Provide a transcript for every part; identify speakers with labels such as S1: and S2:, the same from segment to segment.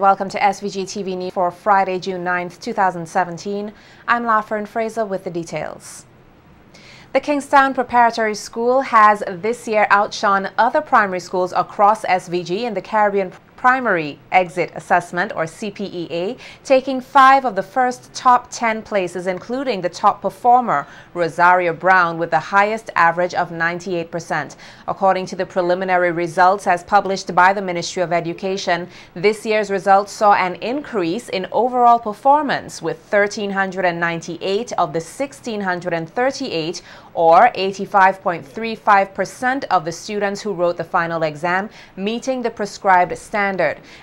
S1: Welcome to SVG-TV News for Friday, June 9th, 2017. I'm Lafern Fraser with the details. The Kingstown Preparatory School has this year outshone other primary schools across SVG in the Caribbean Primary Exit Assessment, or CPEA, taking 5 of the first top 10 places, including the top performer, Rosario Brown, with the highest average of 98%. According to the preliminary results as published by the Ministry of Education, this year's results saw an increase in overall performance, with 1,398 of the 1,638, or 85.35% of the students who wrote the final exam meeting the prescribed standard,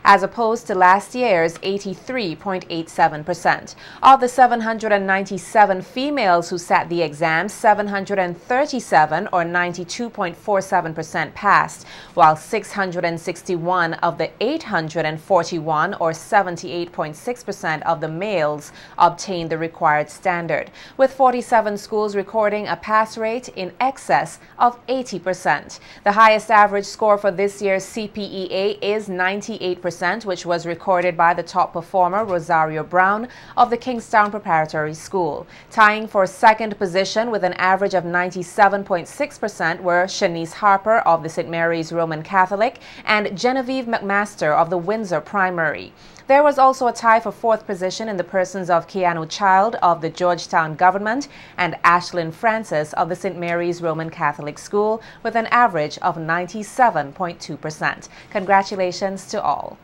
S1: as opposed to last year's 83.87%. Of the 797 females who sat the exam, 737, or 92.47%, passed, while 661 of the 841, or 78.6% of the males, obtained the required standard, with 47 schools recording a pass rate in excess of 80%. The highest average score for this year's CPEA is 98%, which was recorded by the top performer, Rosario Brown, of the Kingstown Preparatory School. Tying for second position with an average of 97.6% were Shanice Harper of the St. Mary's Roman Catholic and Genevieve McMaster of the Windsor Primary. There was also a tie for fourth position in the persons of Keanu Child of the Georgetown Government and Ashlyn Francis of the St. Mary's Roman Catholic School, with an average of 97.2%. Congratulations to all.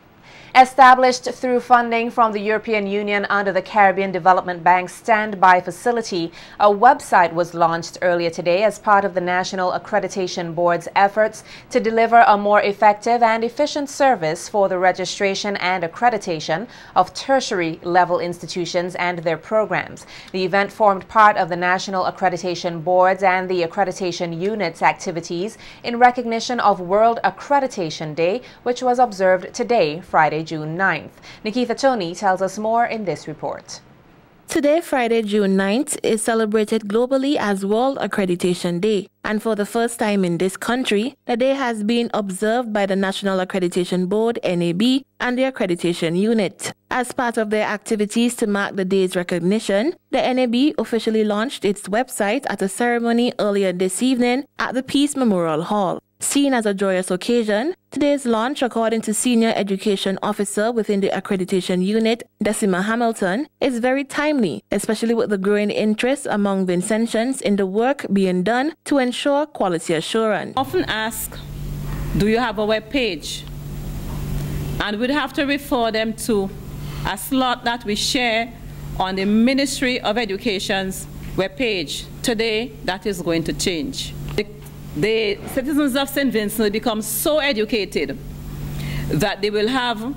S1: Established through funding from the European Union under the Caribbean Development Bank's Standby Facility, a website was launched earlier today as part of the National Accreditation Board's efforts to deliver a more effective and efficient service for the registration and accreditation of tertiary-level institutions and their programs. The event formed part of the National Accreditation Board's and the Accreditation Unit's activities in recognition of World Accreditation Day, which was observed today, Friday, June 9th. Nikita Tony tells us more in this report.
S2: Today, Friday, June 9th, is celebrated globally as World Accreditation Day. And for the first time in this country, the day has been observed by the National Accreditation Board, NAB, and the Accreditation Unit. As part of their activities to mark the day's recognition, the NAB officially launched its website at a ceremony earlier this evening at the Peace Memorial Hall. Seen as a joyous occasion, today's launch, according to Senior Education Officer within the Accreditation Unit, Decima Hamilton, is very timely, especially with the growing interest among Vincentians in the work being done to ensure quality assurance.
S3: Often ask, do you have a web page? And we'd have to refer them to a slot that we share on the Ministry of Education's web page. Today, that is going to change. The citizens of St. Vincent will become so educated that they will have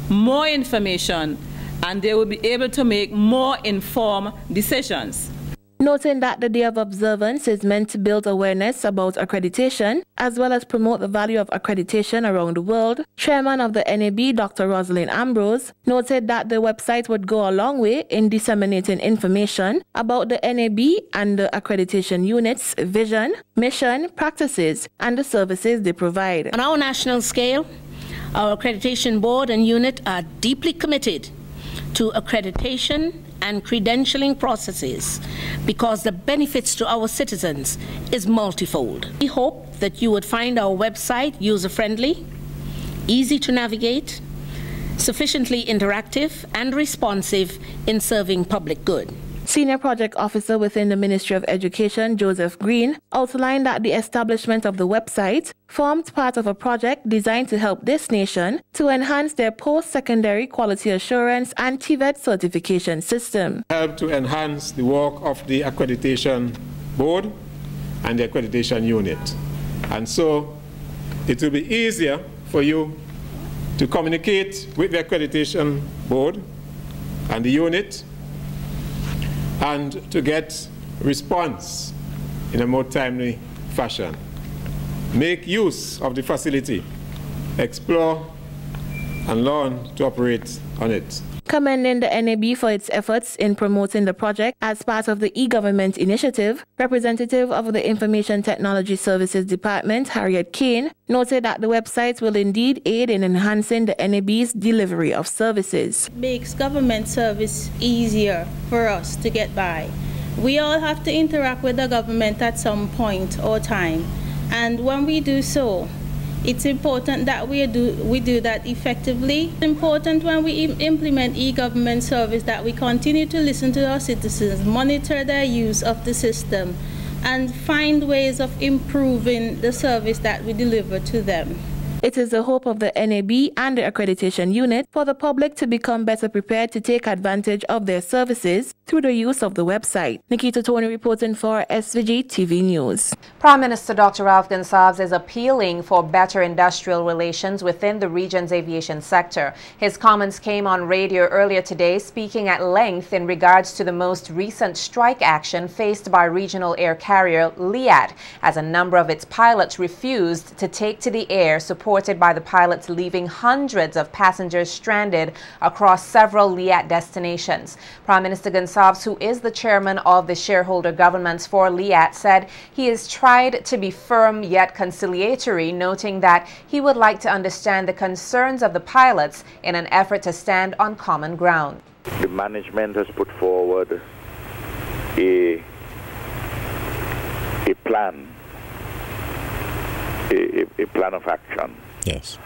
S3: more information and they will be able to make more informed decisions.
S2: Noting that the day of observance is meant to build awareness about accreditation, as well as promote the value of accreditation around the world, Chairman of the NAB, Dr. Rosalind Ambrose, noted that the website would go a long way in disseminating information about the NAB and the accreditation unit's vision, mission, practices, and the services they provide.
S4: On our national scale, our accreditation board and unit are deeply committed to accreditation and credentialing processes because the benefits to our citizens is multifold. We hope that you would find our website user-friendly, easy to navigate, sufficiently interactive and responsive in serving public good.
S2: Senior Project Officer within the Ministry of Education, Joseph Green, outlined that the establishment of the website formed part of a project designed to help this nation to enhance their post-secondary quality assurance and TVET certification system.
S5: Help to enhance the work of the Accreditation Board and the Accreditation Unit. And so it will be easier for you to communicate with the Accreditation Board and the unit and to get response in a more timely fashion. Make use of the facility. Explore and learn to operate on it.
S2: Commending the NAB for its efforts in promoting the project as part of the e-government initiative, representative of the Information Technology Services Department, Harriet Kane, noted that the website will indeed aid in enhancing the NAB's delivery of services.
S6: Makes government service easier for us to get by. We all have to interact with the government at some point or time, and when we do so, it's important that we do that effectively. It's important when we implement e-government service that we continue to listen to our citizens, monitor their use of the system, and find ways of improving the service that we deliver to them.
S2: It is the hope of the NAB and the Accreditation Unit for the public to become better prepared to take advantage of their services through the use of the website. Nikita Tony reporting for SVG-TV News.
S1: Prime Minister Dr. Ralph Gonsalves is appealing for better industrial relations within the region's aviation sector. His comments came on radio earlier today, speaking at length in regards to the most recent strike action faced by regional air carrier LIAT, as a number of its pilots refused to take to the air, supported by the pilots leaving hundreds of passengers stranded across several LIAT destinations. Prime Minister Gonsalves, who is the chairman of the shareholder governments for LIAT, said he has tried to be firm yet conciliatory, noting that he would like to understand the concerns of the pilots in an effort to stand on common ground.
S7: The management has put forward a plan. A plan of action.
S8: Yes.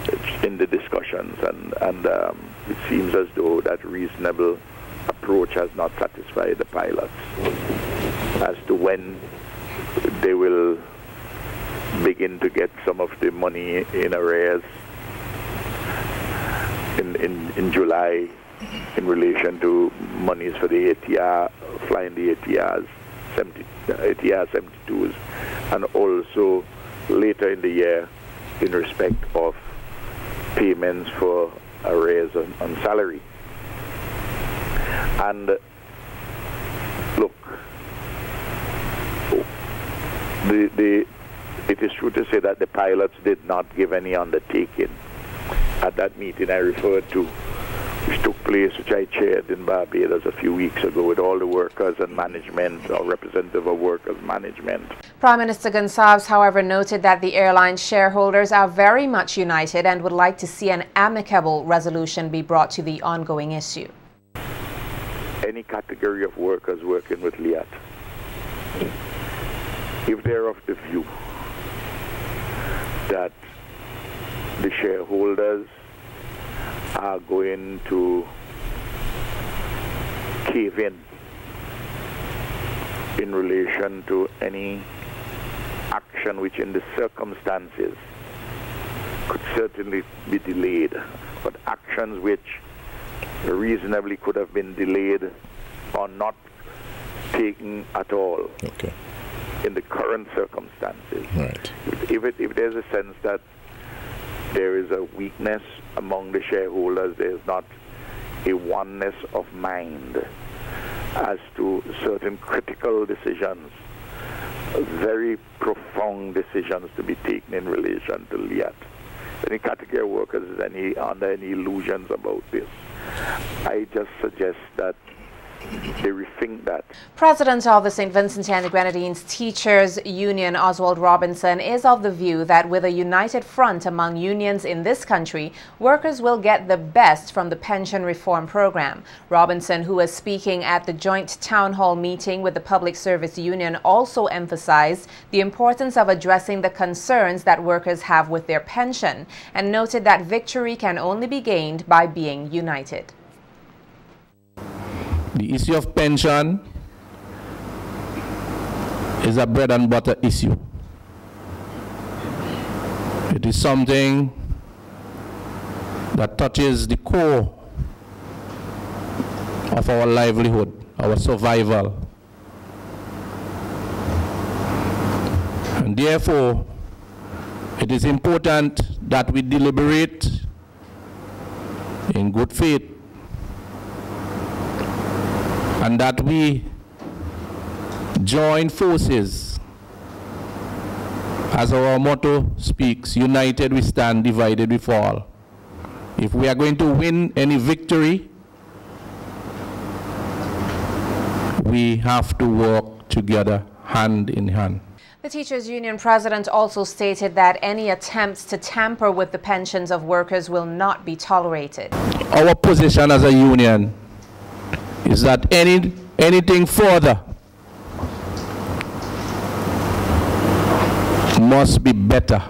S7: It's in the discussions, and it seems as though that reasonable approach has not satisfied the pilots as to when they will begin to get some of the money in arrears in July in relation to monies for the ATR, flying the ATR 72s, and also later in the year in respect of payments for arrears on salary. And look, it is true to say that the pilots did not give any undertaking at that meeting I referred to, which took place, which I chaired in Barbados a few weeks ago with all the workers and management, or representative of workers management.
S1: Prime Minister Gonsalves, however, noted that the airline shareholders are very much united and would like to see an amicable resolution be brought to the ongoing issue.
S7: Any category of workers working with LIAT, if they're of the view that the shareholders are going to cave in relation to any action which in the circumstances could certainly be delayed, but actions which reasonably could have been delayed or not taken at all.
S8: Okay.
S7: In the current circumstances.
S8: Right.
S7: If there's a sense that there is a weakness among the shareholders, there's not a oneness of mind as to certain critical decisions, very profound decisions to be taken in relation to LIAT. Any category of workers is under any illusions about this, I just suggest that they rethink that.
S1: President of the St. Vincent and the Grenadines Teachers Union, Oswald Robinson, is of the view that with a united front among unions in this country, workers will get the best from the pension reform program. Robinson, who was speaking at the joint town hall meeting with the Public Service Union, also emphasized the importance of addressing the concerns that workers have with their pension and noted that victory can only be gained by being united.
S9: The issue of pension is a bread and butter issue. It is something that touches the core of our livelihood, our survival. And therefore, it is important that we deliberate in good faith, and that we join forces, as our motto speaks, united we stand, divided we fall. If we are going to win any victory, we have to work together hand in hand.
S1: The Teachers Union president also stated that any attempts to tamper with the pensions of workers will not be tolerated.
S9: Our position as a union is that anything further must be better.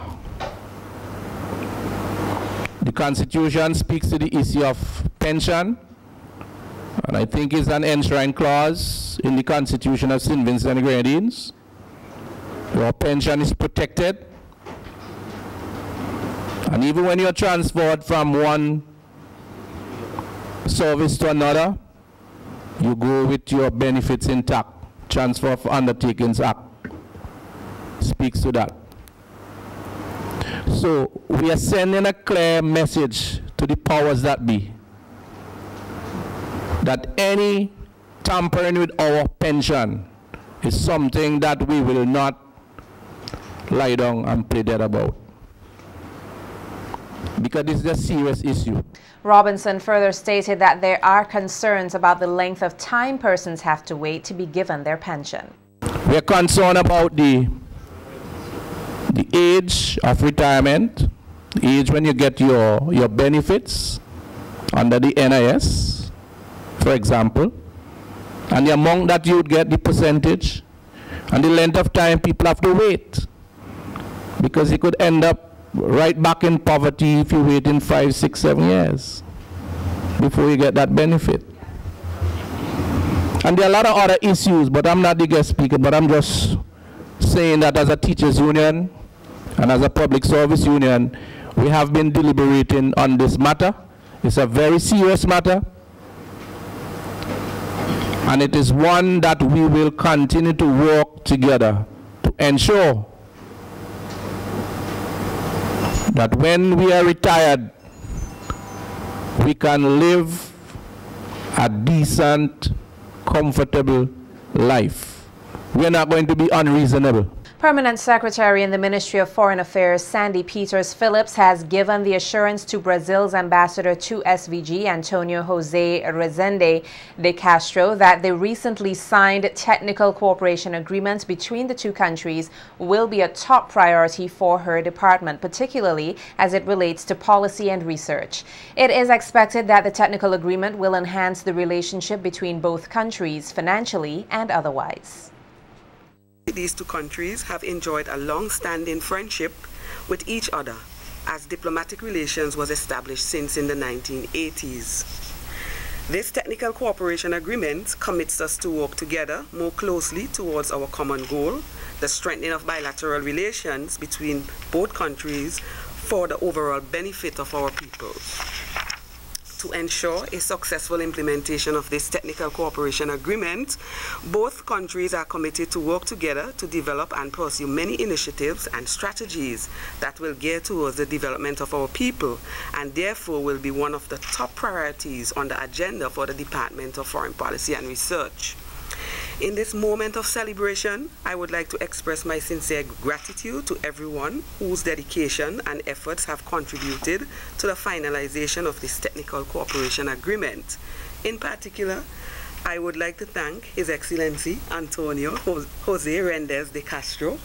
S9: The Constitution speaks to the issue of pension, and I think it's an enshrined clause in the Constitution of St. Vincent and the Grenadines. Your pension is protected, and even when you're transferred from one service to another, you go with your benefits intact. Transfer of Undertakings Act speaks to that. So we are sending a clear message to the powers that be that any tampering with our pension is something that we will not lie down and play dead about, because this is a serious issue.
S1: Robinson further stated that there are concerns about the length of time persons have to wait to be given their pension.
S9: We are concerned about the age of retirement, the age when you get your benefits under the NIS, for example, and the amount that you would get, the percentage, and the length of time people have to wait, because you could end up right back in poverty if you wait in 5, 6, 7 years before you get that benefit. And there are a lot of other issues, but I'm not the guest speaker, but I'm just saying that as a teachers union and as a public service union, we have been deliberating on this matter. It's a very serious matter, and it is one that we will continue to work together to ensure that when we are retired, we can live a decent, comfortable life. We are not going to be unreasonable.
S1: Permanent Secretary in the Ministry of Foreign Affairs, Sandy Peters Phillips, has given the assurance to Brazil's ambassador to SVG, Antonio Jose Rezende de Castro, that the recently signed technical cooperation agreements between the two countries will be a top priority for her department, particularly as it relates to policy and research. It is expected that the technical agreement will enhance the relationship between both countries financially and otherwise.
S8: These two countries have enjoyed a long-standing friendship with each other, as diplomatic relations was established since in the 1980s. This technical cooperation agreement commits us to work together more closely towards our common goal, the strengthening of bilateral relations between both countries for the overall benefit of our peoples. To ensure a successful implementation of this technical cooperation agreement, both countries are committed to work together to develop and pursue many initiatives and strategies that will gear towards the development of our people, and therefore will be one of the top priorities on the agenda for the Department of Foreign Policy and Research. In this moment of celebration, I would like to express my sincere gratitude to everyone whose dedication and efforts have contributed to the finalization of this technical cooperation agreement. In particular, I would like to thank His Excellency Antonio Jose Rendez de Castro,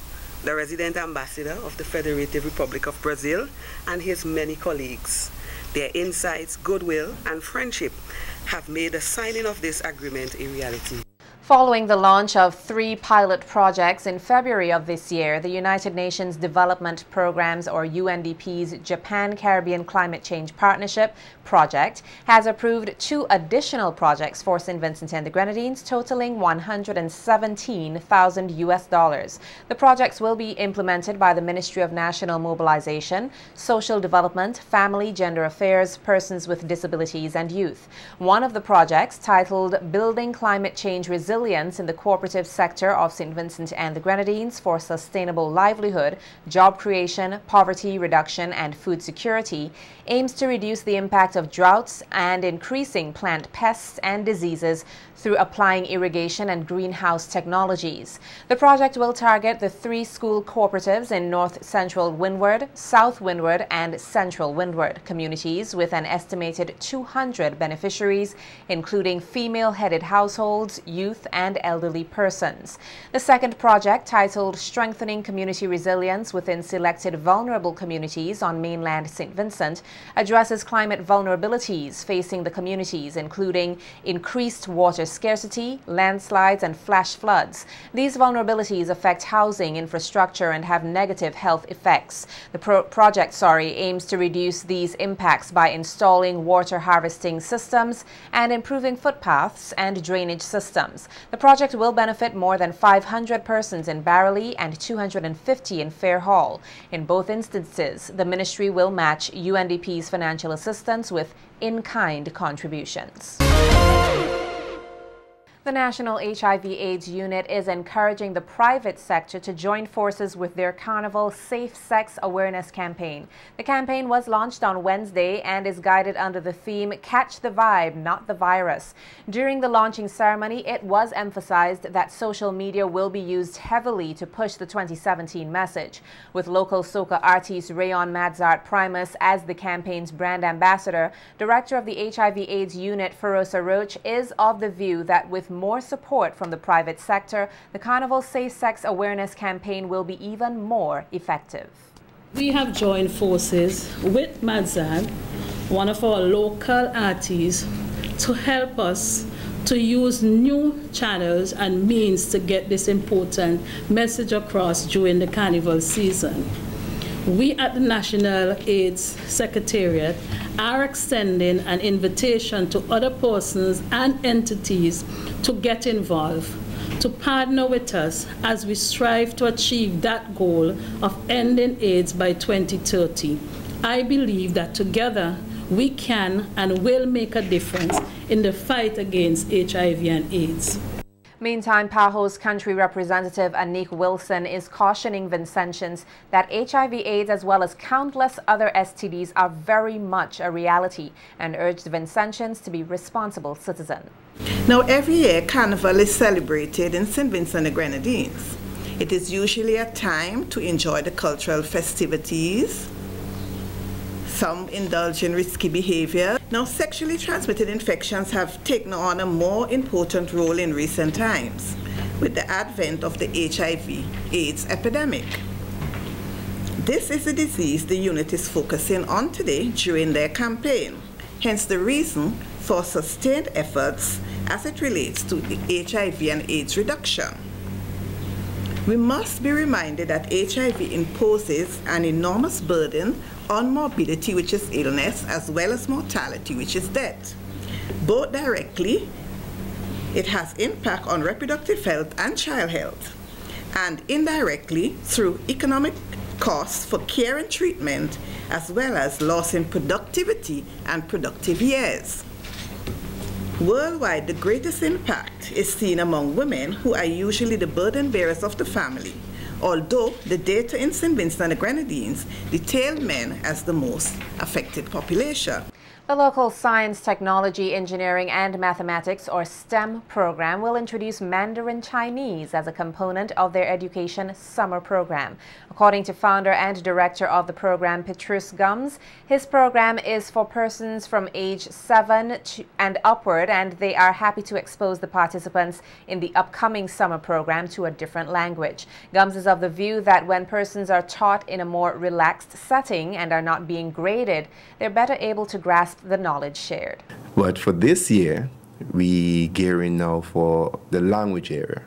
S8: the resident ambassador of the Federative Republic of Brazil, and his many colleagues. Their insights, goodwill, and friendship have made the signing of this agreement a reality.
S1: Following the launch of 3 pilot projects in February of this year, the United Nations Development Programs, or UNDP's Japan-Caribbean Climate Change Partnership project has approved 2 additional projects for St. Vincent and the Grenadines, totaling $117,000. The projects will be implemented by the Ministry of National Mobilization, Social Development, Family, Gender Affairs, Persons with Disabilities and Youth. One of the projects, titled Building Climate Change Resilience, resilience in the cooperative sector of St. Vincent and the Grenadines for sustainable livelihood, job creation, poverty reduction, and food security aims to reduce the impact of droughts and increasing plant pests and diseases through applying irrigation and greenhouse technologies. The project will target the 3 school cooperatives in North Central Windward, South Windward, and Central Windward communities with an estimated 200 beneficiaries, including female-headed households, youth, and elderly persons. The second project, titled Strengthening Community Resilience Within Selected Vulnerable Communities on mainland St. Vincent, addresses climate vulnerabilities facing the communities, including increased water scarcity, landslides, and flash floods. These vulnerabilities affect housing, infrastructure, and have negative health effects. The project aims to reduce these impacts by installing water harvesting systems and improving footpaths and drainage systems. The project will benefit more than 500 persons in Barrowley and 250 in Fair Hall. In both instances, the ministry will match UNDP's financial assistance with in-kind contributions. The National HIV/AIDS Unit is encouraging the private sector to join forces with their Carnival Safe Sex Awareness campaign. The campaign was launched on Wednesday and is guided under the theme, Catch the Vibe, Not the Virus. During the launching ceremony, it was emphasized that social media will be used heavily to push the 2017 message. With local soca artist Rayon Madzart Primus as the campaign's brand ambassador, Director of the HIV/AIDS Unit, Ferosa Roach, is of the view that with more support from the private sector, the Carnival Safe Sex Awareness campaign will be even more effective.
S10: We have joined forces with Madzad, one of our local artists, to help us to use new channels and means to get this important message across during the Carnival season. We at the National AIDS Secretariat are extending an invitation to other persons and entities to get involved, to partner with us as we strive to achieve that goal of ending AIDS by 2030. I believe that together we can and will make a difference in the fight against HIV and AIDS.
S1: Meantime, PAHO's country representative Anik Wilson is cautioning Vincentians that HIV/AIDS as well as countless other STDs are very much a reality and urged Vincentians to be responsible citizens.
S11: Now, every year, Carnival is celebrated in St. Vincent and the Grenadines. It is usually a time to enjoy the cultural festivities. Some indulge in risky behavior. Now, sexually transmitted infections have taken on a more important role in recent times with the advent of the HIV/AIDS epidemic. This is a disease the unit is focusing on today during their campaign, hence the reason for sustained efforts as it relates to the HIV and AIDS reduction. We must be reminded that HIV imposes an enormous burden on morbidity, which is illness, as well as mortality, which is death. Both directly, it has impact on reproductive health and child health, and indirectly through economic costs for care and treatment, as well as loss in productivity and productive years. Worldwide, the greatest impact is seen among women, who are usually the burden bearers of the family, although the data in St. Vincent and the Grenadines detail men as the most affected population.
S1: The local Science, Technology, Engineering, and Mathematics, or STEM program will introduce Mandarin Chinese as a component of their education summer program. According to founder and director of the program, Petrus Gums, his program is for persons from age 7 and upward, and they are happy to expose the participants in the upcoming summer program to a different language. Gums is of the view that when persons are taught in a more relaxed setting and are not being graded, they're better able to grasp the knowledge shared.
S12: But for this year, we gearing now for the language area.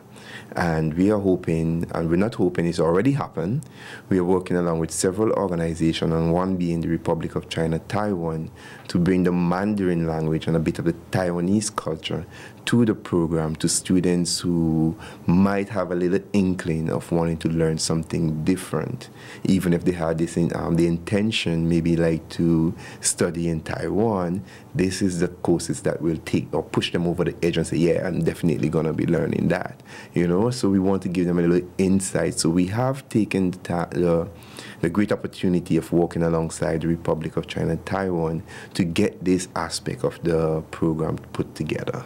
S12: And we are hoping, and we're not hoping, it's already happened. We are working along with several organizations, and one being the Republic of China, Taiwan, to bring the Mandarin language and a bit of the Taiwanese culture to the program to students who might have a little inkling of wanting to learn something different, even if they had this the intention maybe like to study in Taiwan. This is the courses that will take or push them over the edge and say, yeah, I'm definitely going to be learning that, you know. So we want to give them a little insight. So we have taken the great opportunity of working alongside the Republic of China and Taiwan to get this aspect of the program put together.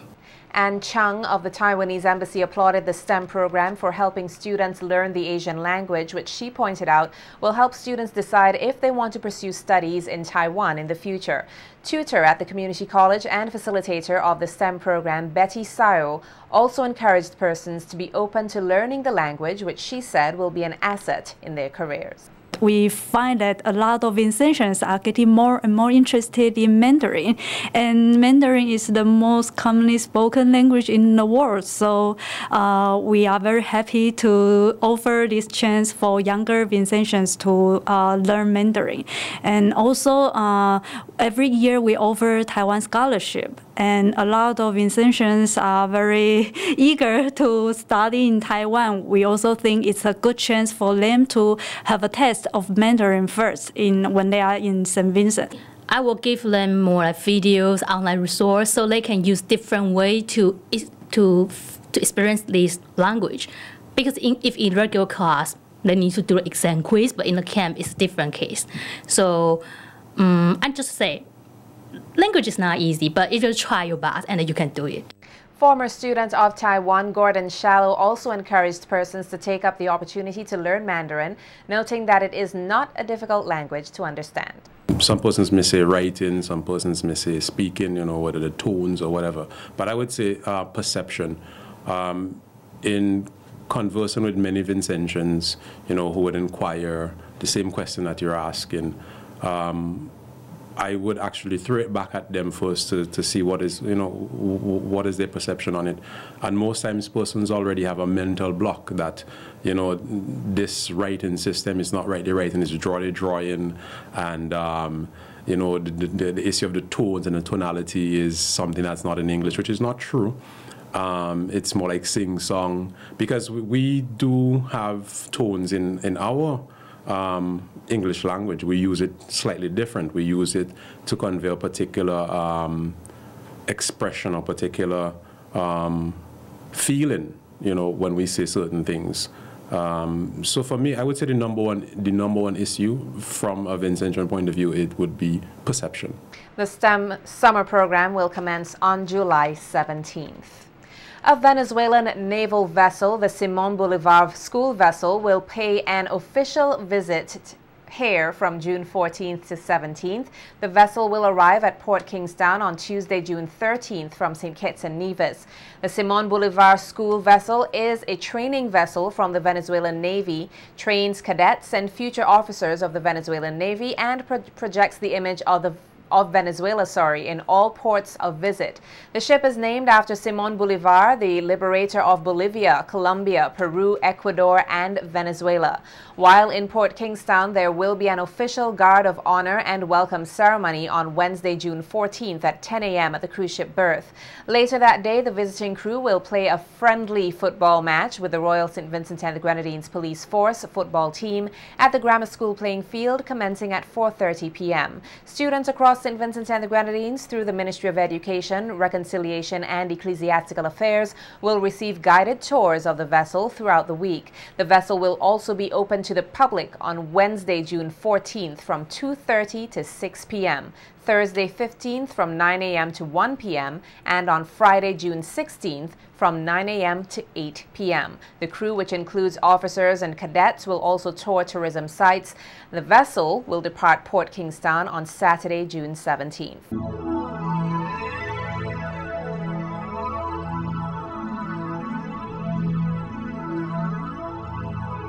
S1: Anne Chung of the Taiwanese Embassy applauded the STEM program for helping students learn the Asian language, which she pointed out will help students decide if they want to pursue studies in Taiwan in the future. Tutor at the community college and facilitator of the STEM program, Betty Sayo, also encouraged persons to be open to learning the language, which she said will be an asset in their careers.
S13: We find that a lot of Vincentians are getting more and more interested in Mandarin, and Mandarin is the most commonly spoken language in the world. So we are very happy to offer this chance for younger Vincentians to learn Mandarin. And also, every year we offer Taiwan scholarship, and a lot of Vincentians are very eager to study in Taiwan. We also think it's a good chance for them to have a test of Mandarin first when they are in St. Vincent.
S14: I will give them more videos, online resources, so they can use different way to experience this language. Because if in regular class, they need to do an exam quiz, but in the camp, it's a different case. So I just say, language is not easy, but if you try your best, and then you can do it.
S1: Former student of Taiwan, Gordon Shallow, also encouraged persons to take up the opportunity to learn Mandarin, noting that it is not a difficult language to understand.
S15: Some persons may say writing, some persons may say speaking, you know, whether the tones or whatever. But I would say perception. In conversing with many Vincentians, you know, who would inquire the same question that you're asking, I would actually throw it back at them first to see what is, you know, what is their perception on it. And most times persons already have a mental block that, you know, this writing system is not right. The writing is drawing, and, you know, the issue of the tones and the tonality is something that's not in English, which is not true. It's more like sing-song, because we do have tones in our English language. We use it slightly different. We use it to convey a particular expression or particular feeling, you know, when we say certain things. So for me, I would say the number one issue from a Vincentian point of view, it would be perception.
S1: The STEM summer program will commence on July 17th. A Venezuelan naval vessel, the Simón Bolivar school vessel, will pay an official visit here from June 14th to 17th. The vessel will arrive at Port Kingstown on Tuesday, June 13th from St. Kitts and Nevis. The Simón Bolivar school vessel is a training vessel from the Venezuelan Navy, trains cadets and future officers of the Venezuelan Navy, and projects the image of Venezuela, in all ports of visit. The ship is named after Simón Bolivar, the liberator of Bolivia, Colombia, Peru, Ecuador, and Venezuela. While in Port Kingstown, there will be an official guard of honor and welcome ceremony on Wednesday, June 14th at 10 a.m. at the cruise ship berth. Later that day, the visiting crew will play a friendly football match with the Royal St. Vincent and the Grenadines Police Force football team at the Grammar School playing field, commencing at 4:30 p.m. Students across St. Vincent and the Grenadines through the Ministry of Education, Reconciliation and Ecclesiastical Affairs will receive guided tours of the vessel throughout the week. The vessel will also be open to the public on Wednesday, June 14th from 2:30 to 6 p.m., Thursday 15th from 9 a.m. to 1 p.m., and on Friday, June 16th from 9 a.m. to 8 p.m. The crew, which includes officers and cadets, will also tour tourism sites. The vessel will depart Port Kingstown on Saturday, June 17th.